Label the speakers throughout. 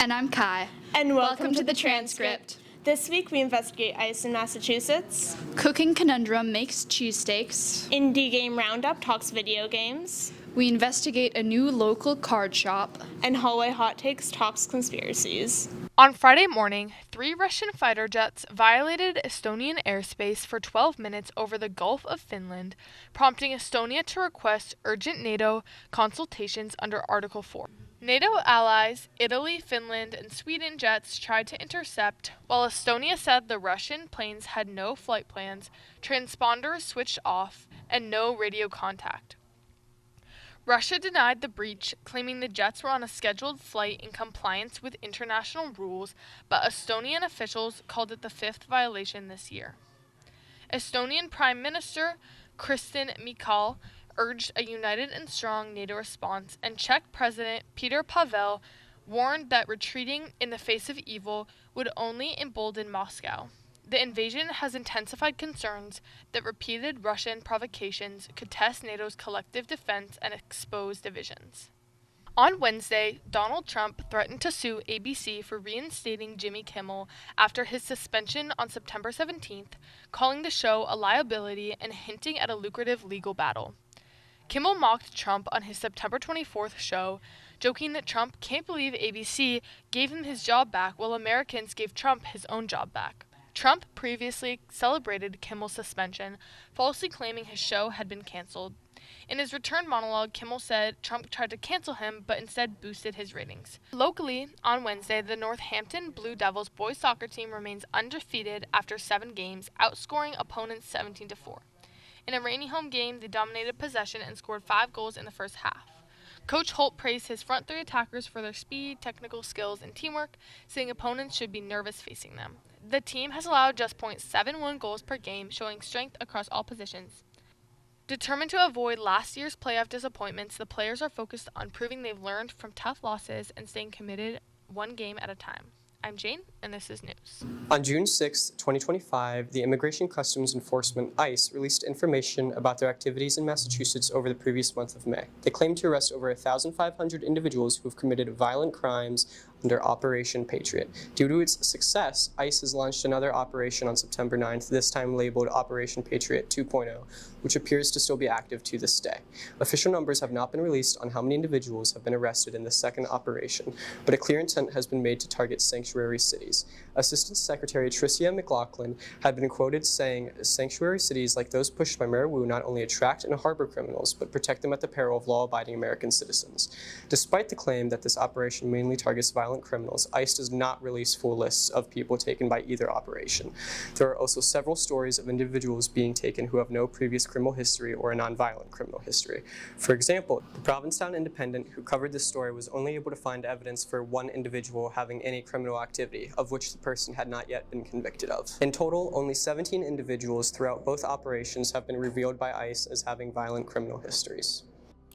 Speaker 1: And I'm Kai.
Speaker 2: And welcome to the
Speaker 1: Transcript.
Speaker 2: This week we investigate ice in Massachusetts.
Speaker 1: Cooking Conundrum makes cheesesteaks.
Speaker 2: Indie Game Roundup talks video games.
Speaker 1: We investigate a new local card shop.
Speaker 2: And Hallway Hot Takes talks conspiracies.
Speaker 3: On Friday morning, 3 Russian fighter jets violated Estonian airspace for 12 minutes over the Gulf of Finland, prompting Estonia to request urgent NATO consultations under Article 4. NATO allies, Italy, Finland, and Sweden jets tried to intercept, while Estonia said the Russian planes had no flight plans, transponders switched off, and no radio contact. Russia denied the breach, claiming the jets were on a scheduled flight in compliance with international rules, but Estonian officials called it the 5th violation this year. Estonian Prime Minister Kristen Michal urged a united and strong NATO response, and Czech President Petr Pavel warned that retreating in the face of evil would only embolden Moscow. The invasion has intensified concerns that repeated Russian provocations could test NATO's collective defense and expose divisions. On Wednesday, Donald Trump threatened to sue ABC for reinstating Jimmy Kimmel after his suspension on September 17th, calling the show a liability and hinting at a lucrative legal battle. Kimmel mocked Trump on his September 24th show, joking that Trump can't believe ABC gave him his job back while Americans gave Trump his own job back. Trump previously celebrated Kimmel's suspension, falsely claiming his show had been canceled. In his return monologue, Kimmel said Trump tried to cancel him, but instead boosted his ratings. Locally, on Wednesday, the Northampton Blue Devils boys soccer team remains undefeated after 7 games, outscoring opponents 17-4. In a rainy home game, they dominated possession and scored 5 goals in the first half. Coach Holt praised his front 3 attackers for their speed, technical skills, and teamwork, saying opponents should be nervous facing them. The team has allowed just .71 goals per game, showing strength across all positions. Determined to avoid last year's playoff disappointments, the players are focused on proving they've learned from tough losses and staying committed one game at a time. I'm Jane, and this is news.
Speaker 4: On June 6, 2025, the Immigration Customs Enforcement, ICE, released information about their activities in Massachusetts over the previous month of May. They claimed to arrest over 1,500 individuals who have committed violent crimes under Operation Patriot. Due to its success, ICE has launched another operation on September 9th, this time labeled Operation Patriot 2.0, which appears to still be active to this day. Official numbers have not been released on how many individuals have been arrested in the second operation, but a clear intent has been made to target sanctuary cities. Assistant Secretary Tricia McLaughlin had been quoted saying, "Sanctuary cities like those pushed by Mayor Wu not only attract and harbor criminals, but protect them at the peril of law-abiding American citizens." Despite the claim that this operation mainly targets violent criminals, ICE does not release full lists of people taken by either operation. There are also several stories of individuals being taken who have no previous criminal history or a nonviolent criminal history. For example, the Provincetown Independent, who covered this story, was only able to find evidence for one individual having any criminal activity, of which the person had not yet been convicted of. In total, only 17 individuals throughout both operations have been revealed by ICE as having violent criminal histories.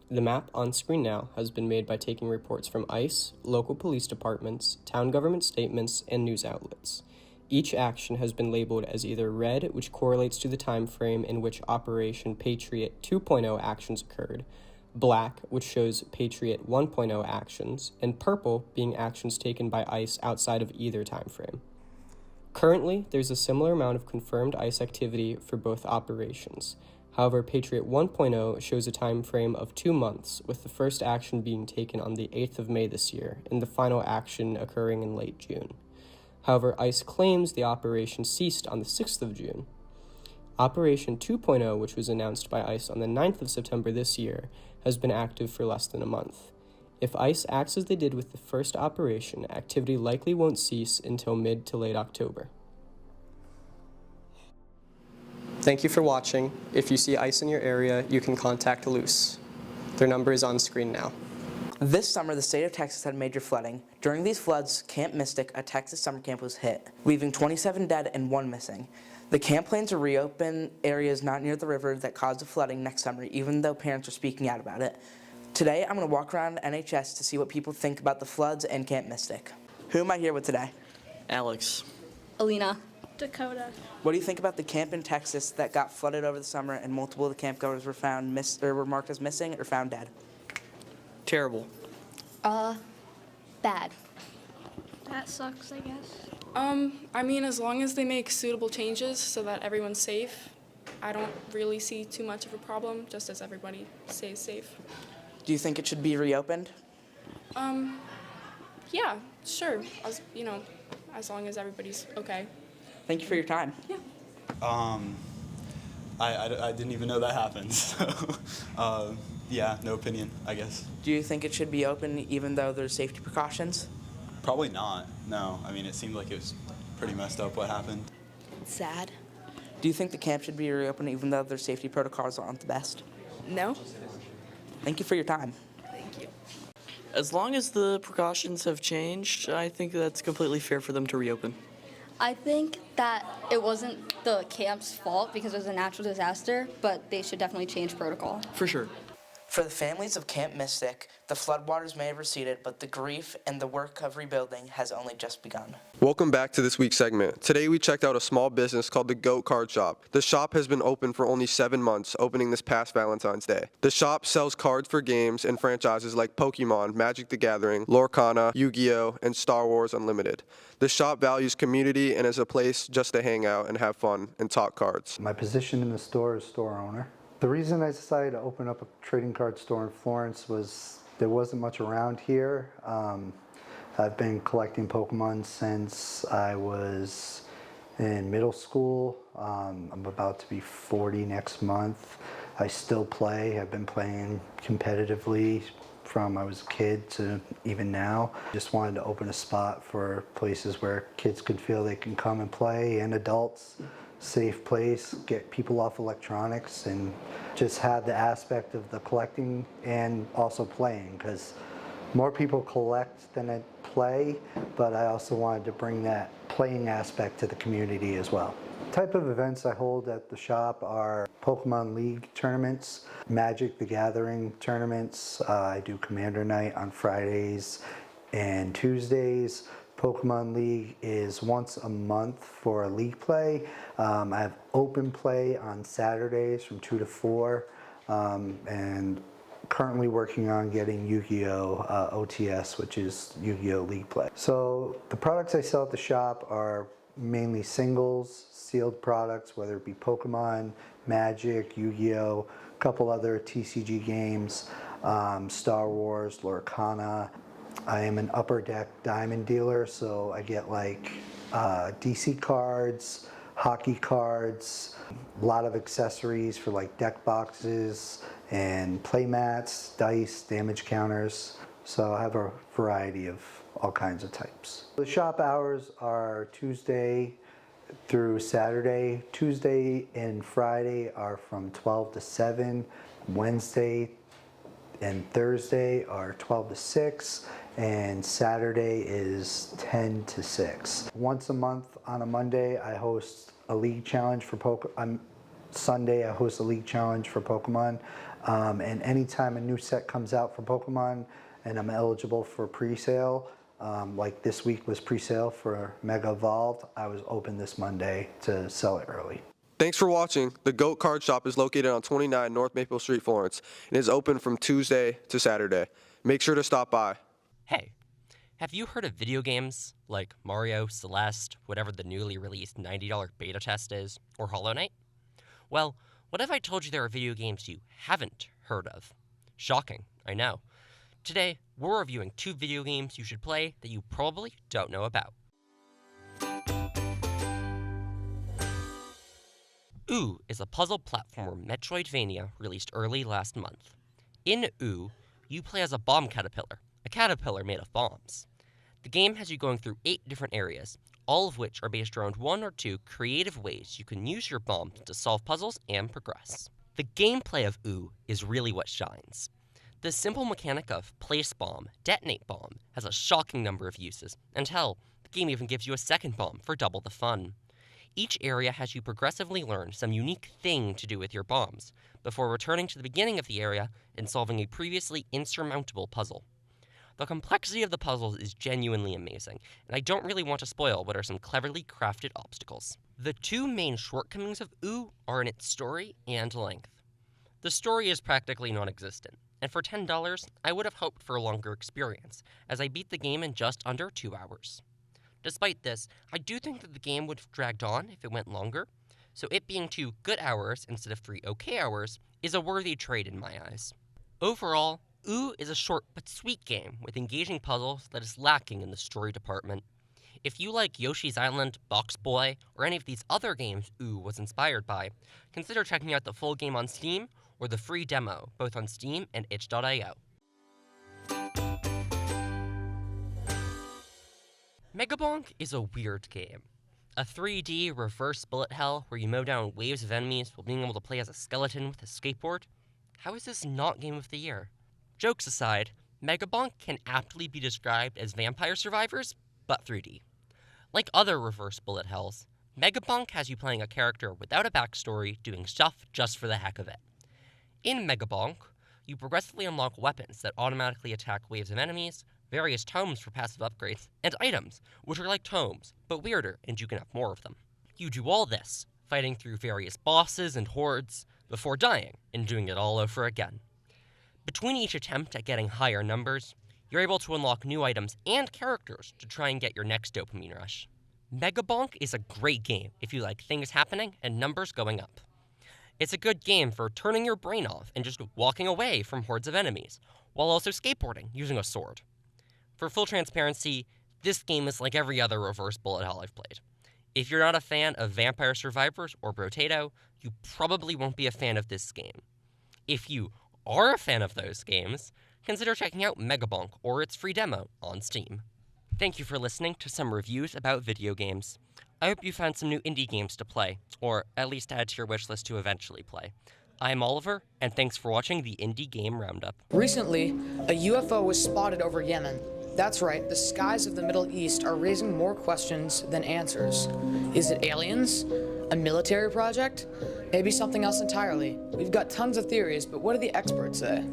Speaker 4: The map on screen now has been made by taking reports from ICE, local police departments, town government statements, and news outlets. Each action has been labeled as either red, which correlates to the time frame in which Operation Patriot 2.0 actions occurred, black, which shows Patriot 1.0 actions, and purple being actions taken by ICE outside of either time frame. Currently, there's a similar amount of confirmed ICE activity for both operations. However, Patriot 1.0 shows a time frame of 2 months, with the first action being taken on the 8th of May this year, and the final action occurring in late June. However, ICE claims the operation ceased on the 6th of June. Operation 2.0, which was announced by ICE on the 9th of September this year, has been active for less than a month. If ICE acts as they did with the first operation, activity likely won't cease until mid to late October. Thank you for watching. If you see ICE in your area, you can contact Luce. Their number is on screen now.
Speaker 5: This summer, the state of Texas had major flooding. During these floods, Camp Mystic, a Texas summer camp, was hit, leaving 27 dead and 1 missing. The camp plans to reopen areas not near the river that caused the flooding next summer, even though parents are speaking out about it. Today, I'm going to walk around NHS to see what people think about the floods and Camp Mystic. Who am I here with today?
Speaker 6: Alex.
Speaker 1: Alina.
Speaker 2: Dakota.
Speaker 5: What do you think about the camp in Texas that got flooded over the summer and multiple of the campgoers were marked as missing or found dead?
Speaker 6: Terrible.
Speaker 1: Bad.
Speaker 2: That sucks, I guess.
Speaker 6: I mean, as long as they make suitable changes so that everyone's safe, I don't really see too much of a problem, just as everybody stays safe.
Speaker 5: Do you think it should be reopened?
Speaker 6: Yeah, sure, as long as everybody's okay.
Speaker 5: Thank you for your time.
Speaker 6: Yeah.
Speaker 7: I didn't even know that happened. So, yeah, no opinion, I guess.
Speaker 5: Do you think it should be open even though there's safety precautions?
Speaker 7: Probably not. No. I mean, it seemed like it was pretty messed up what happened.
Speaker 8: Sad.
Speaker 5: Do you think the camp should be reopened even though their safety protocols aren't the best?
Speaker 8: No?
Speaker 5: Thank you for your time.
Speaker 8: Thank you.
Speaker 9: As long as the precautions have changed, I think that's completely fair for them to reopen.
Speaker 1: I think that it wasn't the camp's fault because it was a natural disaster, but they should definitely change protocol.
Speaker 9: For sure.
Speaker 5: For the families of Camp Mystic, the floodwaters may have receded, but the grief and the work of rebuilding has only just begun.
Speaker 10: Welcome back to this week's segment. Today we checked out a small business called the Goat Card Shop. The shop has been open for only 7 months, opening this past Valentine's Day. The shop sells cards for games and franchises like Pokemon, Magic the Gathering, Lorcana, Yu-Gi-Oh!, and Star Wars Unlimited. The shop values community and is a place just to hang out and have fun and talk cards.
Speaker 11: My position in the store is store owner. The reason I decided to open up a trading card store in Florence was there wasn't much around here. I've been collecting Pokemon since I was in middle school. I'm about to be 40 next month. I still play. I've been playing competitively from I was a kid to even now. Just wanted to open a spot for places where kids could feel they can come and play, and adults. Safe place, get people off electronics, and just have the aspect of the collecting and also playing, because more people collect than play, but I also wanted to bring that playing aspect to the community as well. Type of events I hold at the shop are Pokemon League tournaments, Magic the Gathering tournaments. I do Commander Night on Fridays and Tuesdays. Pokemon League is once a month for league play. I have open play on Saturdays from 2 to 4, and currently working on getting Yu-Gi-Oh! OTS, which is Yu-Gi-Oh! League play. So the products I sell at the shop are mainly singles, sealed products, whether it be Pokemon, Magic, Yu-Gi-Oh!, a couple other TCG games, Star Wars, Lorcana. I am an upper deck diamond dealer, so I get like DC cards, hockey cards, a lot of accessories for like deck boxes and play mats, dice, damage counters. So I have a variety of all kinds of types. The shop hours are Tuesday through Saturday. Tuesday and Friday are from 12 to 7. Wednesday and Thursday are 12 to 6, and Saturday is 10 to 6. Once a month on a Monday, I host a league challenge for Sunday, I host a league challenge for Pokemon, and anytime a new set comes out for Pokemon and I'm eligible for pre-sale, like this week was pre-sale for Mega Evolved, I was open this Monday to sell it early.
Speaker 10: Thanks for watching. The Goat Card Shop is located on 29 North Maple Street, Florence, and is open from Tuesday to Saturday. Make sure to stop by.
Speaker 12: Hey, have you heard of video games like Mario, Celeste, whatever the newly released $90 beta test is, or Hollow Knight? Well, what if I told you there are video games you haven't heard of? Shocking, I know. Today, we're reviewing 2 video games you should play that you probably don't know about. Ooh is a puzzle platformer Metroidvania released early last month. In Ooh, you play as a bomb caterpillar, a caterpillar made of bombs. The game has you going through 8 different areas, all of which are based around 1 or 2 creative ways you can use your bombs to solve puzzles and progress. The gameplay of Ooh is really what shines. The simple mechanic of place bomb, detonate bomb has a shocking number of uses, and hell, the game even gives you a second bomb for double the fun. Each area has you progressively learn some unique thing to do with your bombs, before returning to the beginning of the area and solving a previously insurmountable puzzle. The complexity of the puzzles is genuinely amazing, and I don't really want to spoil what are some cleverly crafted obstacles. The 2 main shortcomings of Ooh are in its story and length. The story is practically non-existent, and for $10, I would have hoped for a longer experience, as I beat the game in just under 2 hours. Despite this, I do think that the game would have dragged on if it went longer, so it being 2 good hours instead of 3 okay hours is a worthy trade in my eyes. Overall, Ooh is a short but sweet game with engaging puzzles that is lacking in the story department. If you like Yoshi's Island, Box Boy, or any of these other games Ooh was inspired by, consider checking out the full game on Steam or the free demo, both on Steam and itch.io. Megabonk is a weird game. A 3D reverse bullet hell where you mow down waves of enemies while being able to play as a skeleton with a skateboard? How is this not Game of the Year? Jokes aside, Megabonk can aptly be described as Vampire Survivors, but 3D. Like other reverse bullet hells, Megabonk has you playing a character without a backstory doing stuff just for the heck of it. In Megabonk, you progressively unlock weapons that automatically attack waves of enemies, various tomes for passive upgrades, and items, which are like tomes, but weirder, and you can have more of them. You do all this, fighting through various bosses and hordes, before dying and doing it all over again. Between each attempt at getting higher numbers, you're able to unlock new items and characters to try and get your next dopamine rush. Megabonk is a great game if you like things happening and numbers going up. It's a good game for turning your brain off and just walking away from hordes of enemies, while also skateboarding using a sword. For full transparency, this game is like every other reverse bullet hell I've played. If you're not a fan of Vampire Survivors or Brotato, you probably won't be a fan of this game. If you are a fan of those games, consider checking out Megabonk or its free demo on Steam. Thank you for listening to some reviews about video games. I hope you found some new indie games to play, or at least add to your wishlist to eventually play. I'm Oliver, and thanks for watching the Indie Game Roundup.
Speaker 13: Recently, a UFO was spotted over Yemen. That's right, the skies of the Middle East are raising more questions than answers. Is it aliens? A military project? Maybe something else entirely. We've got tons of theories, but what do the experts say?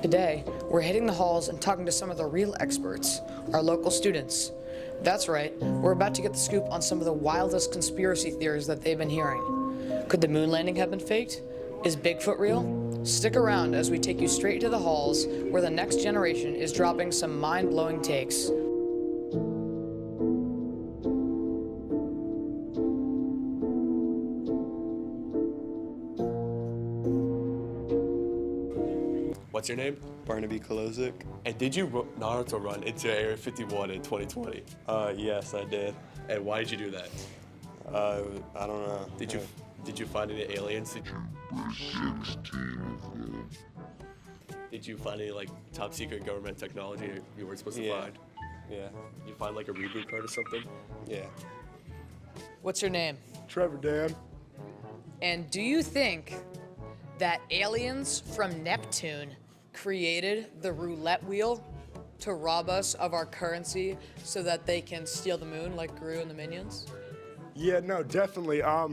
Speaker 13: Today, we're hitting the halls and talking to some of the real experts, our local students. That's right, we're about to get the scoop on some of the wildest conspiracy theories that they've been hearing. Could the moon landing have been faked? Is Bigfoot real? Stick around as we take you straight to the halls where the next generation is dropping some mind-blowing takes.
Speaker 14: What's your name?
Speaker 15: Barnaby Kolozic.
Speaker 14: And did you Naruto run into Area 51 in 2020?
Speaker 15: Yes, I did.
Speaker 14: And why did you do that?
Speaker 15: I don't know.
Speaker 14: Did you find any aliens? Did you find any like top secret government technology you weren't supposed to find?
Speaker 15: Yeah.
Speaker 14: You find like a reboot card or something?
Speaker 15: Yeah.
Speaker 13: What's your name?
Speaker 15: Trevor, Dan.
Speaker 13: And do you think that aliens from Neptune created the roulette wheel to rob us of our currency so that they can steal the moon like Gru and the Minions?
Speaker 15: Yeah, no, definitely. I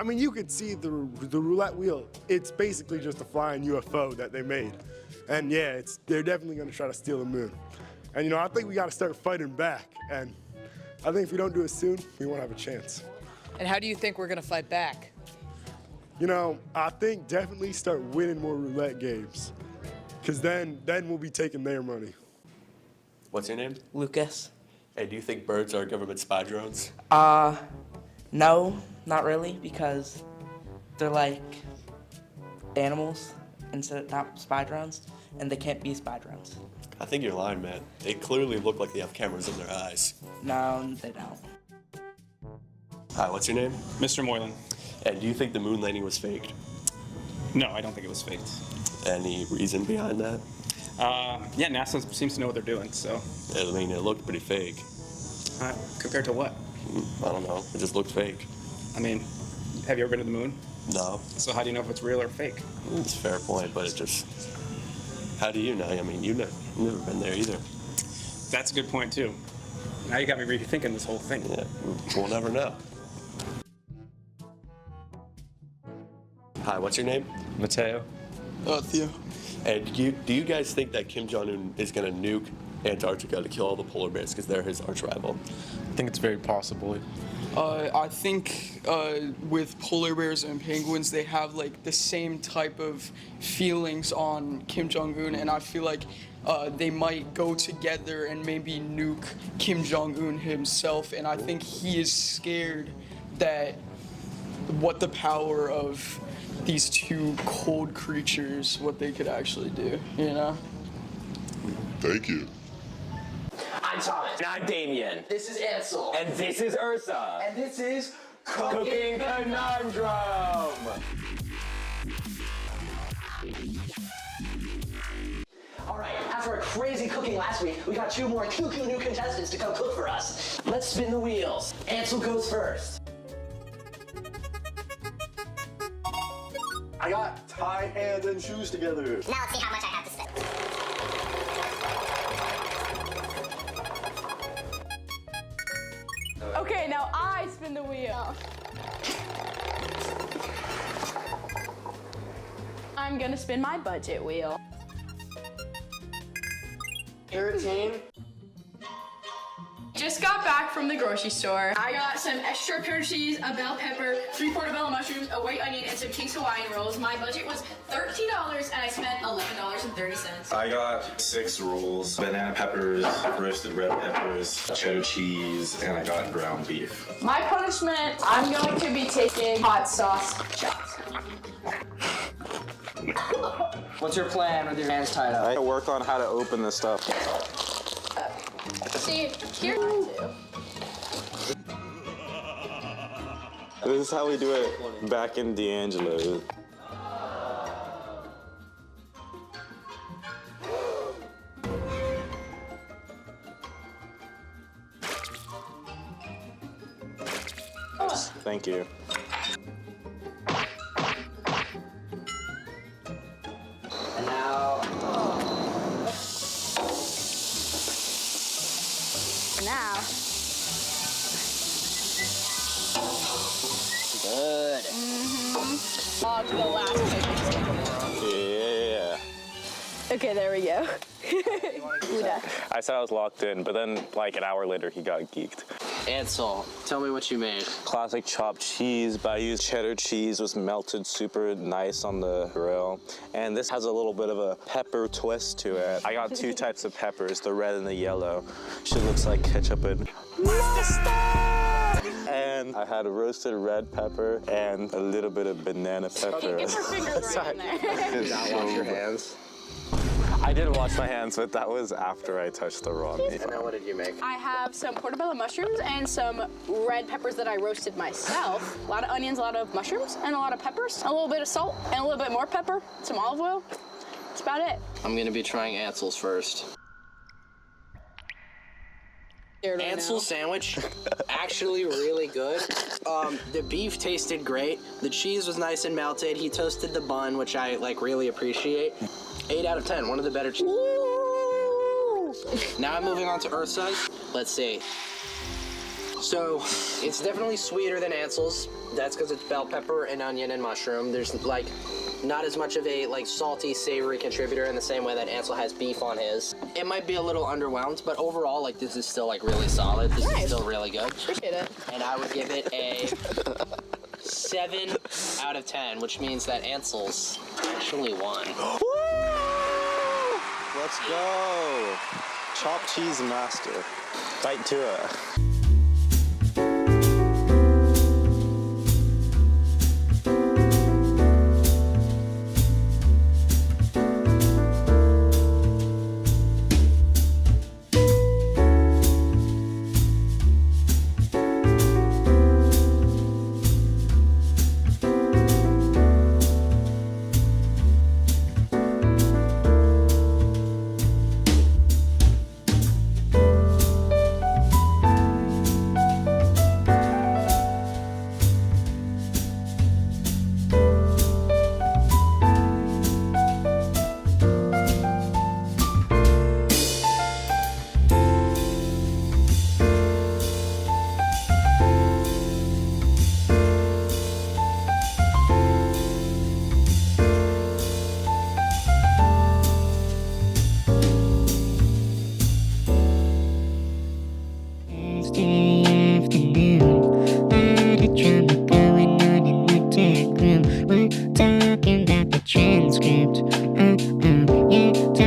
Speaker 15: mean, you could see the roulette wheel. It's basically just a flying UFO that they made. And yeah, they're definitely gonna try to steal the moon. And you know, I think we gotta start fighting back. And I think if we don't do it soon, we won't have a chance.
Speaker 13: And how do you think we're gonna fight back?
Speaker 15: You know, I think definitely start winning more roulette games. Cause then we'll be taking their money.
Speaker 14: What's your name?
Speaker 5: Lucas.
Speaker 14: Hey, do you think birds are government spy drones?
Speaker 5: No, not really, because they're like animals instead of not spy drones, and they can't be spy drones.
Speaker 14: I think you're lying, man. They clearly look like they have cameras in their eyes.
Speaker 5: No, they don't.
Speaker 14: Hi, what's your name?
Speaker 16: Mr. Moylan.
Speaker 14: And do you think the moon landing was faked?
Speaker 16: No, I don't think it was faked.
Speaker 14: Any reason behind that?
Speaker 16: Yeah, NASA seems to know what they're doing, so.
Speaker 14: I mean, it looked pretty fake.
Speaker 16: Compared to what?
Speaker 14: I don't know. It just looked fake.
Speaker 16: I mean, have you ever been to the moon?
Speaker 14: No.
Speaker 16: So how do you know if it's real or fake?
Speaker 14: It's a fair point, but it just... How do you know? I mean, you've never been there either.
Speaker 16: That's a good point, too. Now you got me rethinking this whole thing.
Speaker 14: Yeah, we'll never know. Hi, what's your name?
Speaker 15: Mateo.
Speaker 14: Theo. And do you guys think that Kim Jong-un is going to nuke Antarctica to kill all the polar bears because they're his arch rival?
Speaker 17: I think it's very possible. I think with polar bears and penguins, they have like the same type of feelings on Kim Jong-un, and I feel like they might go together and maybe nuke Kim Jong-un himself, and I think he is scared that what the power of these two cold creatures, what they could actually do, you know?
Speaker 18: Thank you.
Speaker 19: I'm Thomas. And I'm Damien.
Speaker 20: This is Ansel.
Speaker 19: And this is Ursa.
Speaker 20: And this is
Speaker 19: Cooking Conundrum.
Speaker 20: Alright, after a crazy cooking last week, we got 2 more cuckoo new contestants to come cook for us. Let's spin the wheels. Ansel goes first.
Speaker 18: I got tie hands and shoes together.
Speaker 21: Now let's see how much I have to spend.
Speaker 22: Okay, now I spin the wheel. I'm gonna spin my budget wheel.
Speaker 20: 13.
Speaker 22: Just got back from the grocery store. I got some extra pepper cheese, a bell pepper, 3 portobello mushrooms, a white onion, and some King's Hawaiian rolls. My budget was $13 and I spent $11.30.
Speaker 23: I got 6 rolls, banana peppers, roasted red peppers, cheddar cheese, and I got ground beef.
Speaker 22: My punishment, I'm going to be taking hot sauce shots.
Speaker 20: What's your plan with your hands tied up?
Speaker 23: I work on how to open this stuff.
Speaker 22: See, here.
Speaker 23: This is how we do it back in D'Angelo. Thank you.
Speaker 20: And now...
Speaker 21: Now.
Speaker 20: Good.
Speaker 22: On to the last
Speaker 23: Yeah.
Speaker 22: Okay, there we go.
Speaker 23: I said I was locked in, but then like an hour later he got geeked.
Speaker 20: Ansel, tell me what you made.
Speaker 23: Classic chopped cheese, but I used cheddar cheese, was melted super nice on the grill. And this has a little bit of a pepper twist to it. I got 2 types of peppers, the red and the yellow. Shit looks like ketchup and mustard! And I had a roasted red pepper and a little bit of banana pepper.
Speaker 22: Okay, get your fingers right in there.
Speaker 23: Did not wash your hands? I did wash my hands, but that was after I touched the raw meat.
Speaker 20: And now what did you make?
Speaker 22: I have some portobello mushrooms and some red peppers that I roasted myself. A lot of onions, a lot of mushrooms, and a lot of peppers. A little bit of salt, and a little bit more pepper, some olive oil. That's about it.
Speaker 20: I'm gonna be trying Ansel's first. Ansel's sandwich, actually really good. The beef tasted great. The cheese was nice and melted. He toasted the bun, which I like really appreciate. 8 out of 10, one of the better cheese. Now I'm moving on to Ursa's. Let's see. So, it's definitely sweeter than Ansel's. That's because it's bell pepper and onion and mushroom. There's like not as much of a like salty, savory contributor in the same way that Ansel has beef on his. It might be a little underwhelmed, but overall, like this is still like really solid. This is still really good.
Speaker 22: Appreciate it.
Speaker 20: And I would give it a 7 out of 10, which means that Ansel's actually won.
Speaker 23: Let's go. Chopped cheese master. Bite to it.
Speaker 2: looking at the transcript. Yeah,